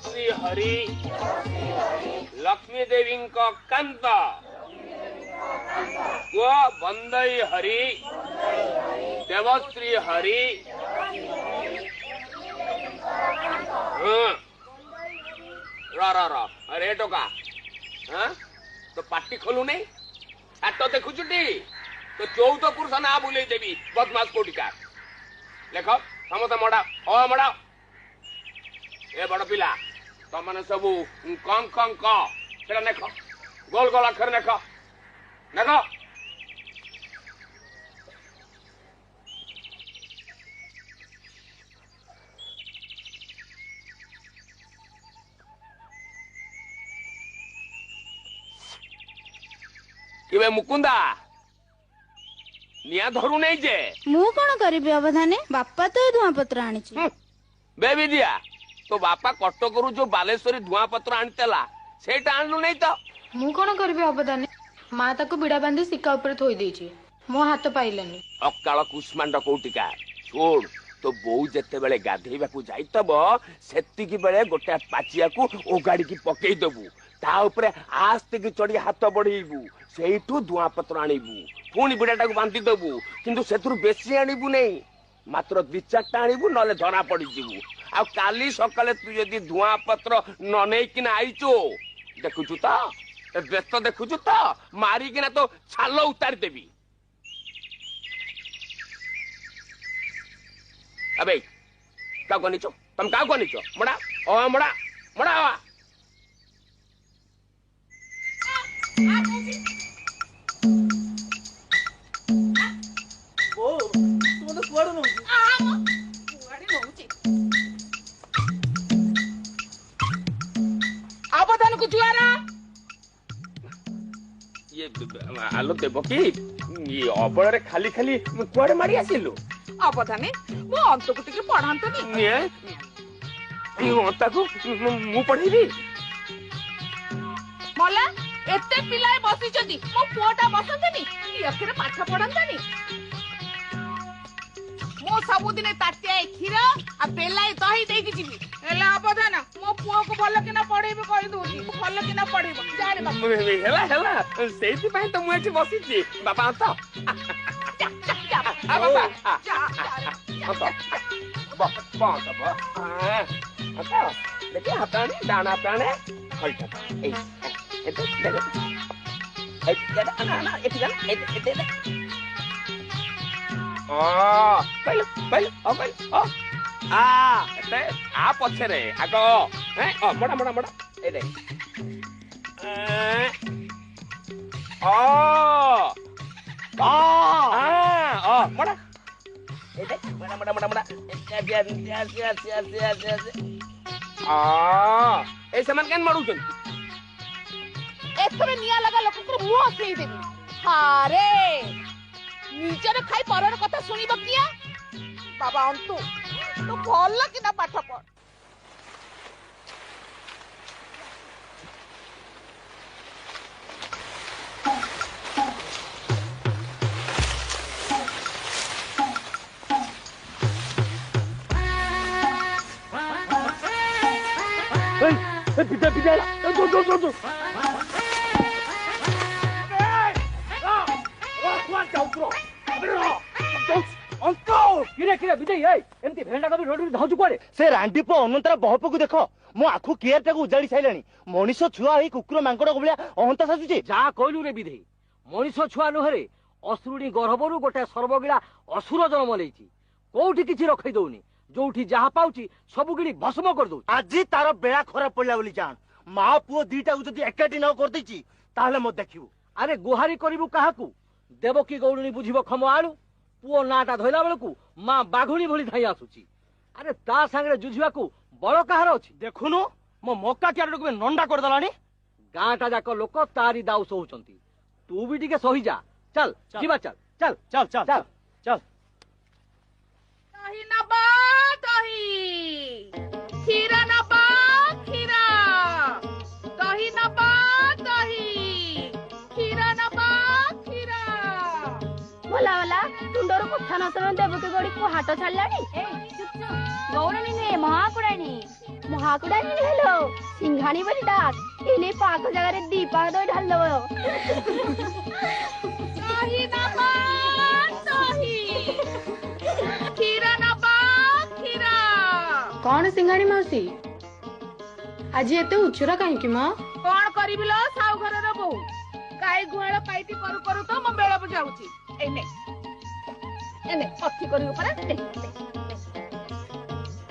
श्री हरि लक्ष्मी देवी कांत वंदई हरि देवश्री हरि अरे टोका तो पार्टी खोलू नहीं छाट देखुचु तो 14 पुरुष ना बुले देवी बदमाश कोटिका लेख समस्त मड़ा मड़ा ए बड़ पिला तुम सब कंग कंग कह नेख गोल गोल अक्षर नेख नेख कि मुकुंदा निया धरू नहीं जे मु कौन करी अवधाने बापा तो धुआ पत्र आनी बेबी दिया तो बापा कटक जो बालेश्वरी धुआ पत्र आनीला सेटा आणलु नहीं तो मु कौन करी अवधाने माँ ताको बिड़ा बांधी सिक्का ऊपर थोई देछि मो हाथ पाइलानी अकाल कुष्मांड कोटिका छोड़ तो बो जेते बेले गाधेबा को जाइतब सेतिकी बेले गोटे पाचिया को ओगाड़ी की पकई दबु ता ऊपर आस्ते की चढ़ी हाथ बढ़ेबू सेठू धुआ पत्र आणबू पुणी बिड़ाटा को बांधी दबू किंतु सेथुरु बेसी आणबू नहीं मात्र 2-4टा आणबू नले धरा पड़ी जीवू आ काली सकाले तू यदि धुआ पत्र न नहीं किना आइचो देखुचु तो व्यस्त देखुचु तो मारी किना तो छाल उतारी देबी अबे का कोनिचो तुम का कोनिचो मड़ा ओ मड़ा मड़ा आबदान को जुआरा ये आलो देबो की ये अबଳରେ खाली खाली कुआडे मारी आसिलु आबदाने मो अंत को टिके पढांतो नी ये अंता को मु पढीबी मला एते पिलाए बसी जदी मो पुआटा बसंतनी एकरे पाठ पढंतनी मो सबुदिने ताटिया खीर आ बेलाए दही देकी जीवी एला आबदाना मो पुओ को भल केना पढेबे कहि दोती भल केना पढेबो जाने बाबा हेला हेला सेति पई तो मु एठी बसी छी बाबा अंत आ बाबा अंत बाबा अंत देखि हाताने दाना ताने हल्टा ए एते देखो एते ना ना एते ना एते पहले पहले एते आ पछे रे आगो हैं मड़ा मड़ा मड़ा ए दे मड़ा ए दे मड़ा मड़ा मड़ा मड़ा ए समान केन मारू छन एथरे निया लगा लोक को मुंह सेई देबी हारे निजरे खाई परर कथा सुनिबो किया बाबा अंतु तो भल कि ना पाठ पढ़ पिता पिता दो से रांडीप अनंतरा बहप को देख मो आखु केयर टाक उजाड़ी साइलानी मनीष छुआ ही कुकुर मांकड़ भलिया अहंता साजुचे जा कहलु रे विधे मनीष छुआ नुहरे असुरुणी गर्भरू गोटे सर्वगिड़ा असुर जन्म लेछि कोठी किछि रखै दउनी जोठी जहा पाउची सब गिड़ी भस्म कर दउ आज तार बेड़ा खराब पड़ला बोली जान मां पुओ दीटा जदी एकाटी न कर देछि ताहले मो देखिबू अरे गुहारी करिबू काहाकू देवकी गौड़नी बुझिबो खम आलू पुओ नाटा धइला बेलकू मां बाघुणी भली धाई आसुची अरे ता संगे जुझिबाकू बड़ कहार अछि देखुनु मो मक्का क्याडो को नंडा कर दलानी गांटा जाक लोक तारी दाउ सोहुचंती तू भी टिके सही जा चल जीवा चल चल चल चल चल चल दही नबा दही खीरा नबा खीरा दही नबा दही खीरा नबा खीरा भला भला तुंडर कथा न सुन देवकी गड़ी को हाथ छाड़लानी ए चुप चुप गौरणी ने महाकुड़ानी ମହାକୁ ଡାକିଲି ହେଲୋ ସିଂଘାଣି ବୋଲି ଡାକ ଏନେ ପାକ ଜାଗାରେ ଦି ପାକ ଦଇ ଢାଲିଦବ ଦହି ନବା ଦହି କ୍ଷୀର ନବା କ୍ଷୀର କଣ ସିଂଘାଣି ମାଉସୀ ଆଜି ଏତେ ଉଚ୍ଚର କାହିଁକି ମ କଣ କରିବି ଲୋ ସାଉ ଘରର ବୋହୁ ଗାଈ ଗୁହାଳ ପାଇଟି କରୁ କରୁ ତ ମୋ ବେଳ ବୁଝାଉଛି ଏନେ ଅତି କରିବୁ ପରା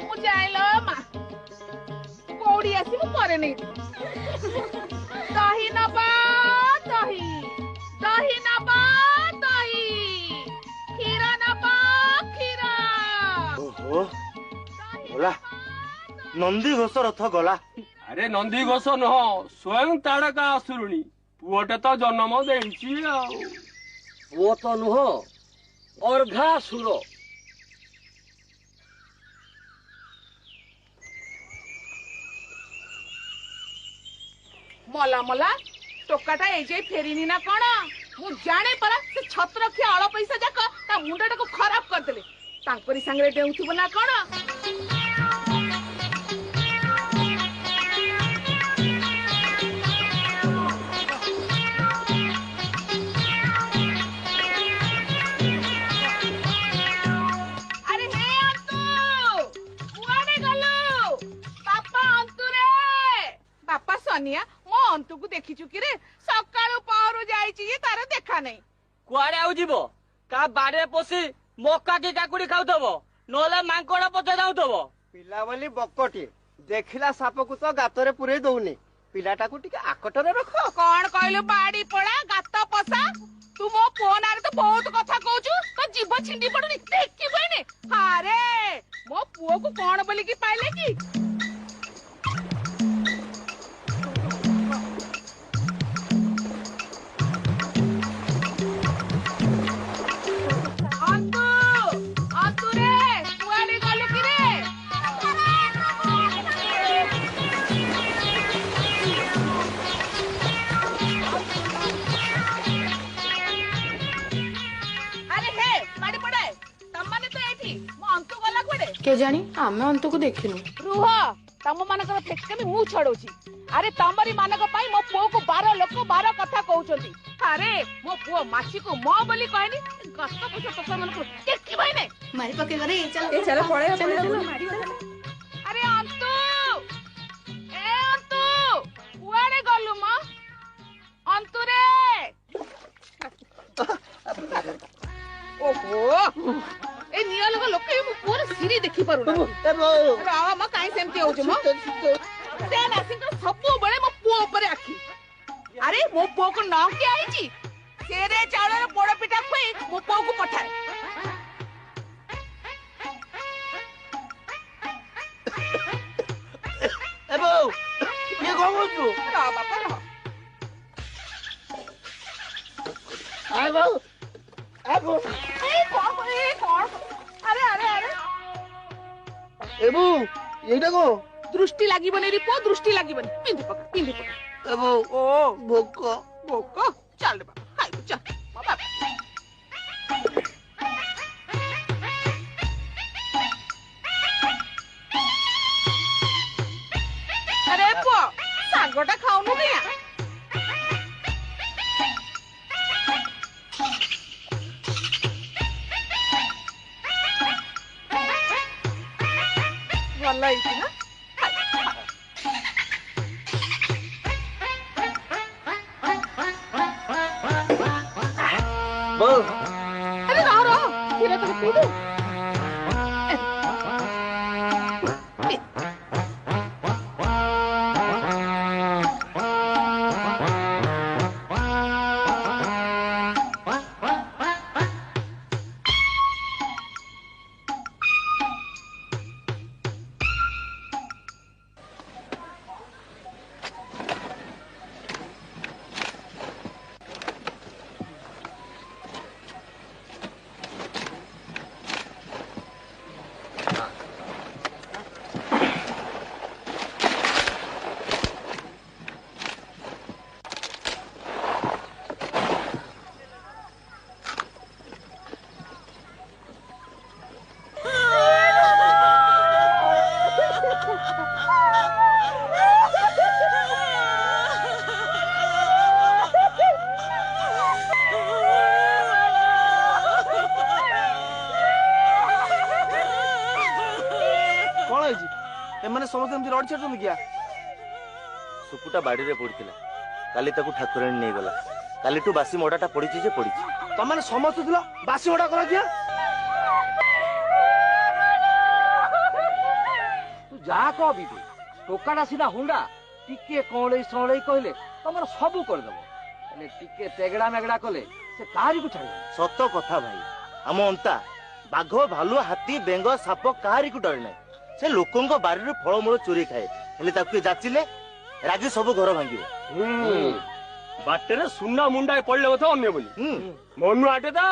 ମୁଁ ଯାଇଲ ମା କୋଉଠି ଆସିବୁ ପରେ ନେଇ ଦହି ନବା ଦହି ଦହି ନବା ଦହି କ୍ଷୀର ନବା କ୍ଷୀର ଓହୋ ଗଲା ନନ୍ଦୀ ଘୋଷ ରଥ ଗଲା। ଆରେ ନନ୍ଦୀ ଘୋଷ ନୁହଁ ସ୍ୱୟଂ ତାଡ଼କା ଆସୁରୁଣୀ ପୁଅଟେ ତ ଜନ୍ମ ଦେଇଛି ଆଉ ପୁଅ ତ ନୁହଁ ଅର୍ଘାସୁର। ମଲା ମଲା ଟୋକାଟା ଏଇ ଯାଇ ଫେରିନି ନା କଣ ମୁଁ ଜାଣେ ପରା ସେ ଛତ୍ରଖିଆ ଅଳ ପଇସା ଯାକ ତା ମୁଣ୍ଡଟାକୁ ଖରାପ କରିଦେଲେ ତାଙ୍କରି ସାଙ୍ଗରେ ଡେଉଁଥିବ ନା କଣ सोनिया मो अंतु को देखिचु कि रे सकाळु पहरु जाईची जे तार देखा नहीं कुआडे आउ जीवो का बाडे पोसी मक्का की काकुडी खाउतबो नोले मांकोडा पचा जाउतबो पिला बोली बक्कटी देखिला साप को तो गातरे पुरे दउनी पिलाटा को टिके आकटरे रखो कोन कहलु बाडी पड़ा गात पसा तू मो फोन आरे तो बहुत कथा कहूचु तो जीव छिंडी पडुनी देखि बइने हारे मो पुओ को कोन बोली की पाइले की के जानी आमे अंतु को देखिनु रुह तम मानकर फेकमी मु छडौची अरे तमरी मानक पाई मो पुओ को 12 लोक 12 कथा कहउचंती अरे मो पुओ माछी को मो बोली कहनी गत पछ टोका मन को देखि बइने मारी पके करे चल चलो पळे चलो अरे अंतु ए अंतु कुआडे गलु म अंतु रे ओहो ए निया लोग लोक मु पुओर सिरी देखि पारु ना रा म काई सेमती होउ छ म से नासिंग सब बळे मो पुओ ऊपर आखी अरे मो पुओ को नाम के आईची सेरे चावल पोड़ पिठा खुई मो पुओ को पठाए ए बो ये कोन तू रा बापा रा आ बो ए कौन अरे अरे अरे ए बो एटा को दृष्टि लागिबनी रे पुओ दृष्टि लागिबनी पिंदी पका ए बो ओ भोक भोक चल रे बाबा खाइ चल बाबा अरे पुओ सागटा खाउनु किया ଭଲ ହେଇଛି ନା बोल अरे रह କ୍ଷୀର ତ ପିଇଦେ एमाने समस्त एमती रड छाड़छन किया सुपुटा बाड़ी रे पड़िथिला काली ताकू ठाकुराणी नै गला कालीटू बासी मोडाटा पड़िछि जे पड़िछि तमाने समस्त थिला बासी मोडा करा दिया तू जा कह बीबी टोकाटा सीधा हुंडा टिके कौड़े सौड़े कहले तमर सबू कर दबो अने टिके तेगड़ा मेगड़ा कले से काहारी को छाड़ सत कथा भाई आम अंता बाघ भालू हाथी बेंग साप काहारी को डरे ना से लोकंको बारी फलमूल चोरी खाए हेले ताकू जाचिले रागी सब घर भांगिबो बाटेरे सुना मुंडा पड़ले बता अन्य बोली मनु आटे दा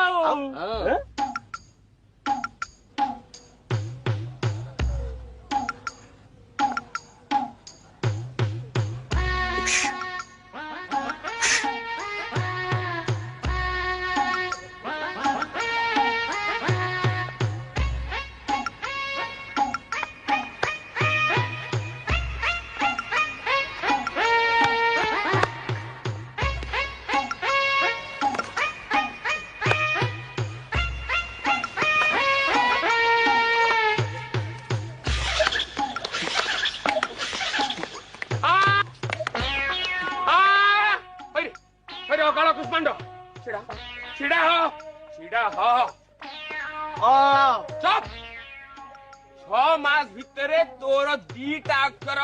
तोर दीटा अक्षर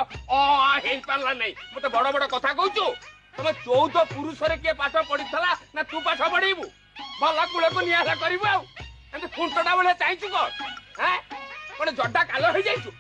पारा नहीं मत बड़ बड़ कथा कहचु तुम 14 पुरुष किए पाठ पढ़ी ना तू पाठ पढ़ेबू भला कूल को निया कर खुंटटा बेले चाहचु कौन जड्डा काल हो जाइछु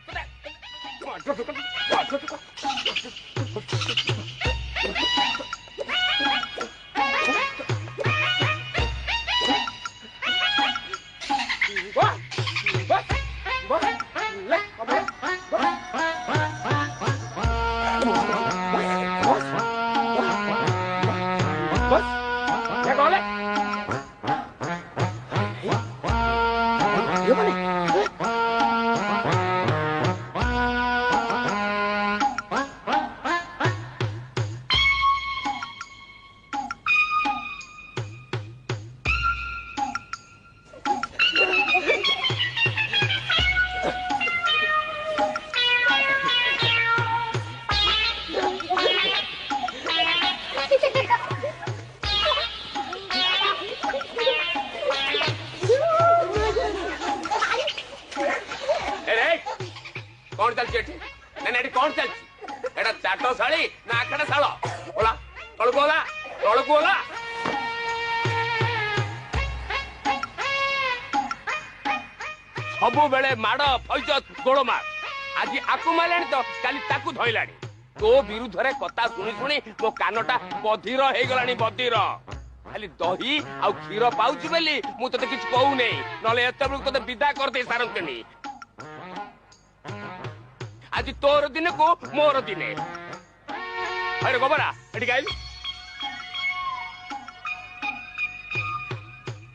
कौन चलती कौन चलती एटा चाटो शाली ना आखड़ा शाल ओला तलको ओला तलको ओला सबु बेले माड़ फैजत गोड़मार आज आकु मारे तो काली ताकू धइलानी तो विरुद्ध रे कथा सुनी सुनी मो कानटा बधिर हे गलानी बधिर खाली दही आ क्षीर पाउची बेली मु तते किछ कहू नै नले एते बेल तते विदा कर दे सारंतनी आज तोर दिन को मोर दिने अरे गोबरा एटी गाइल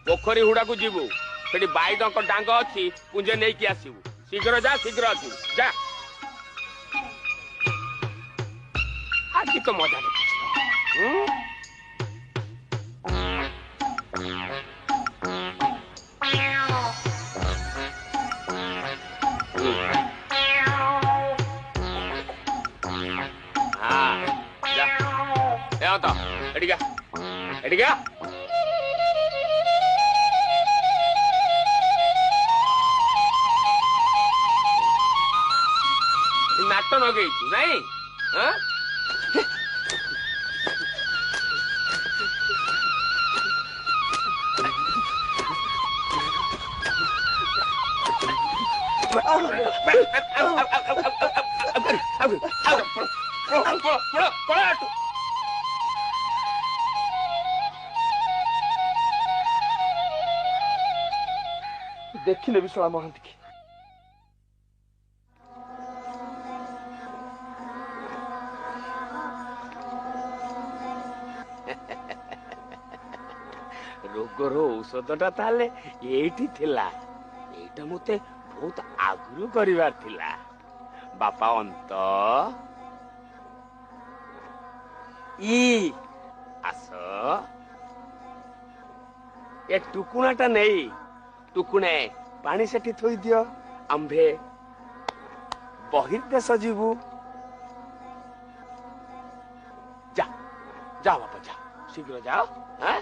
पोखरी हुडा को जीवु सेठी बाइड को डांग अछि पुंजे नै कि आसीबु शीघ्र जा शीघ्र आसीबु जा आज तो मजा ले एडिगा नाट नगे नहीं देखिले विशाला महांती की रोगर औषधटा ताले एठी थिला एटा मते बहुत आगुरु करिवार थिला बापा अंत ई आस ए टुकुणाटा नहीं टुकुणे पानी सेठी थोई दियो आंभे बहिर्देश जीवु जा जा बापा जा शीघ्र जाओ हाँ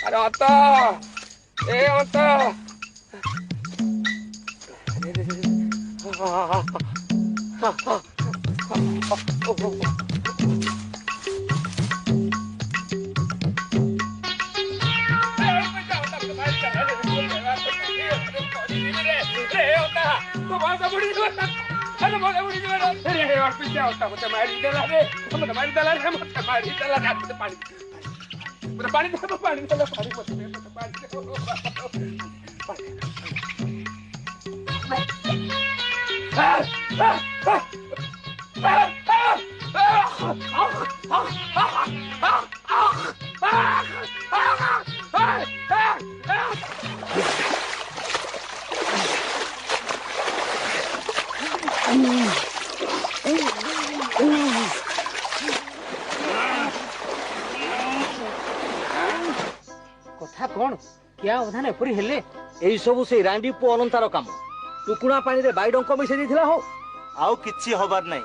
अरे आता ए आता कथा कौन क्या अवधान एपरी हेले एई सब से रांडी पु अनंतार काम टुकुणा पानी रे बाइडंक मिसे दिथिला हो आउ किछि हबार नाही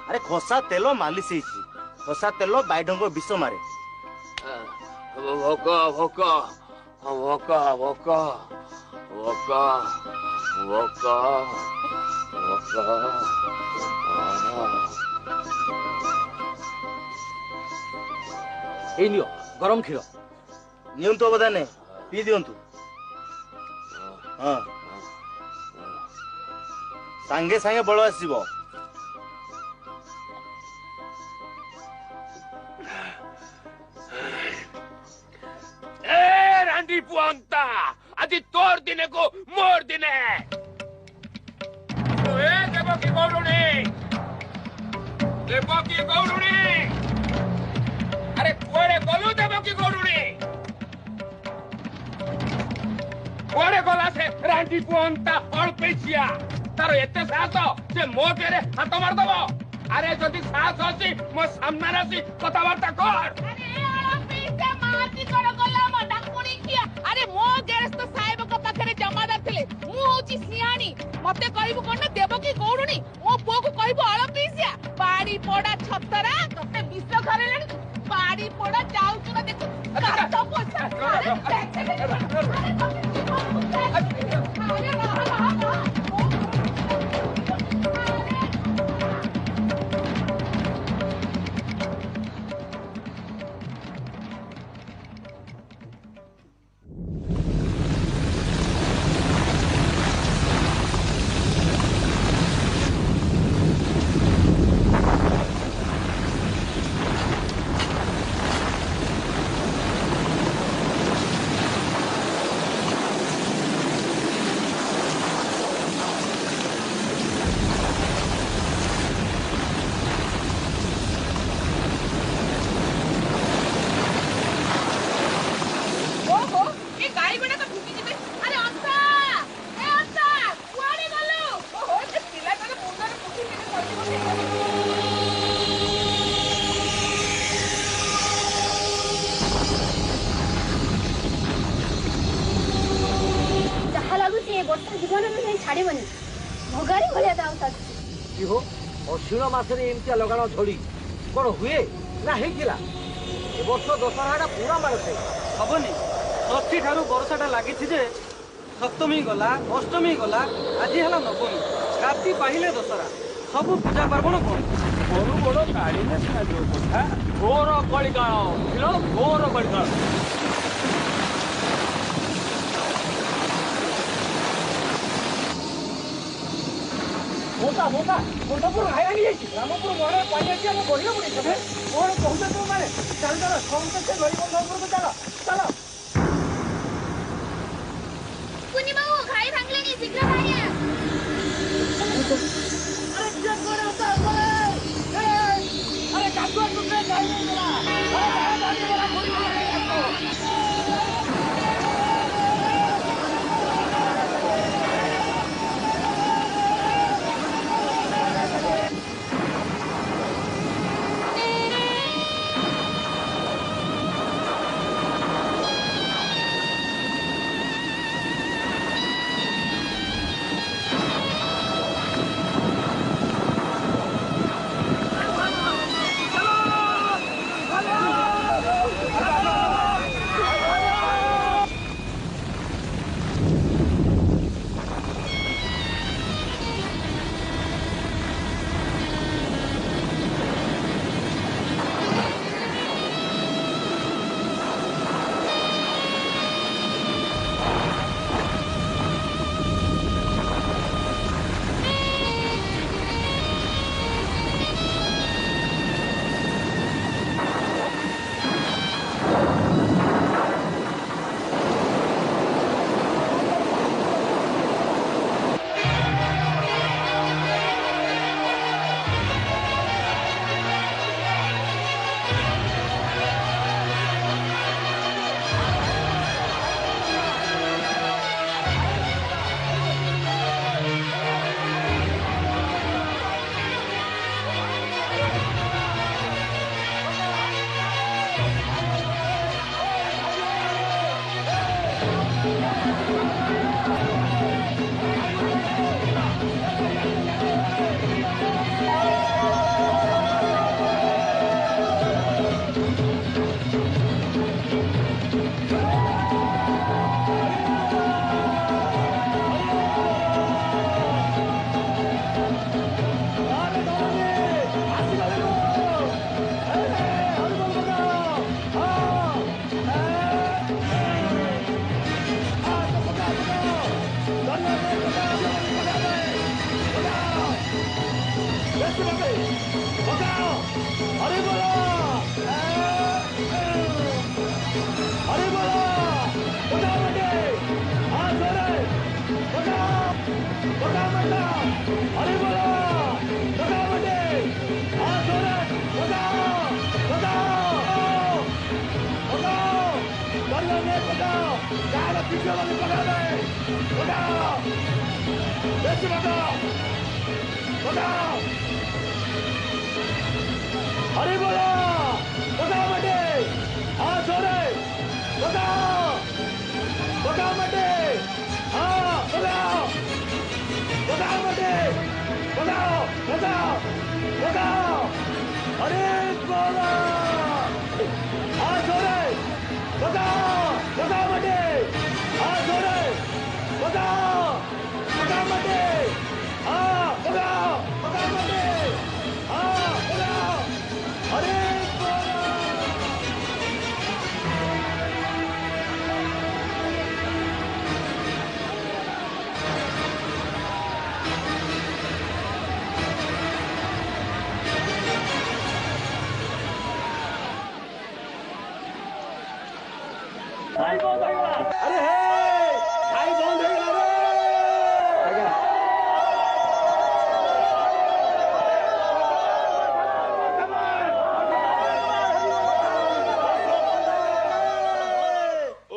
अरे खोसा तेल मालिश ହେଇଛି खोसा तेल बाइडंक विष मारे भोक भोक भोक भोक भोक भोक एई नियो गरम खीर नियंतु अवधाने पी दियंतु हाँ सांगे सांगे बल आसीबो ए रांडी पुअंता आज तोर दिने को मोर दिने ए देवकी गौरुणी अरे कुआड़े गलु देवकी गौरुणी कुआड़े गला से रांडी पुअंता अल्पेसिया तार एते साहस जे मो देरे हाथ मार दबो अरे जदि साहस अछि मो सामने आसी कथाबार्ता कर अरे अल्पेसिया मारती कर गला म डाकुणी किया अरे मो गेरेस तो साहेब को पाखरे जमादार थिले मु होची सियाणी मते कहबो कोन देवकी गौरुणी मो पुओ को कहबो अल्पेसिया बाड़ी पड़ा छतरा तते विष घरेलेनी बाड़ी पड़ा जाऊ कि देखो काट पोछा छाड़बनी भगारी भलिया दाऊ की हो अश्विन मासरे एमतिया लगाण झड़ी कौन हुए ना हेकिला ए वर्ष दशहराटा पूरा मारते हबनी षष्ठी ठारू बरसाटा लागी जे सप्तमी गला अष्टमी गला आज है नवमी राति पाहिले दशहरा सब पूजा पार्वण कौन बड़ बड़ गाड़ी में जो कथा घोर कलिकाल घोर कलिकाल मोटा मोटा मोटापुर हाईरानी रामपुर मोड़ पानी हम बढ़िया पड़े तमें कौन कहते तुम मैंने चल चल समस्त से गरीब बंधुपुर को चलो चलो कुनी बाबू खाई भांगलेनी शीघ्र भाइया अरे क्या करे होता है अरे काकुआ तुमने जाई नहीं मिला अरे गाड़ी वाला खोल अरे बोला बगाओ मटे हाँ छोरे बगाओ बगाओ मटे हाँ बगाओ बगाओ मटे बगाओ बगाओ बगाओ अरे बोला हाँ छोरे बगाओ बगाओ मटे हाँ छोरे बगाओ बगाओ मटे हाँ बगाओ बगाओ मटे हाँ बगाओ अरे भाई बंद हो गया अरे हे भाई बंद हो गया रे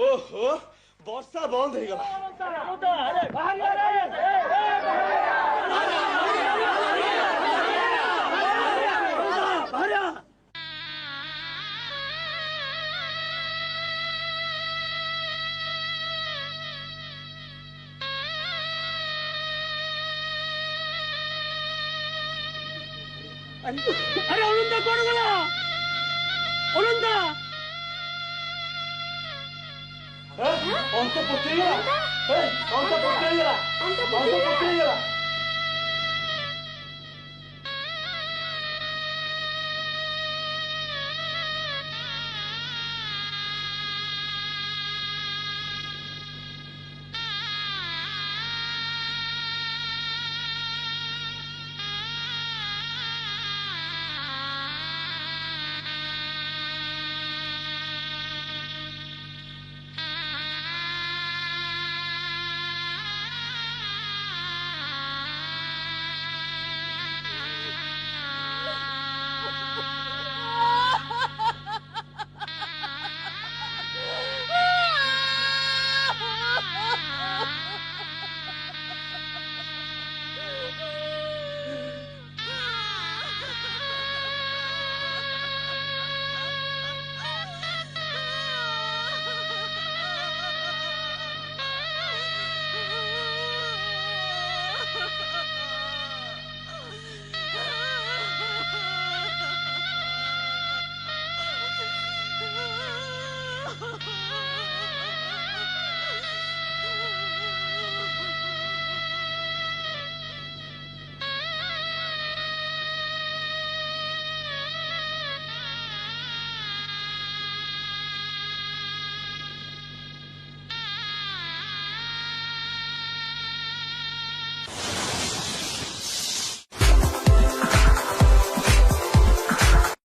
ओहो वर्षा बंद हो गया अरे अलुंदा कौन गला अलुंदा अंत पुत्री गला अंत पुत्री गला अंत पुत्री गला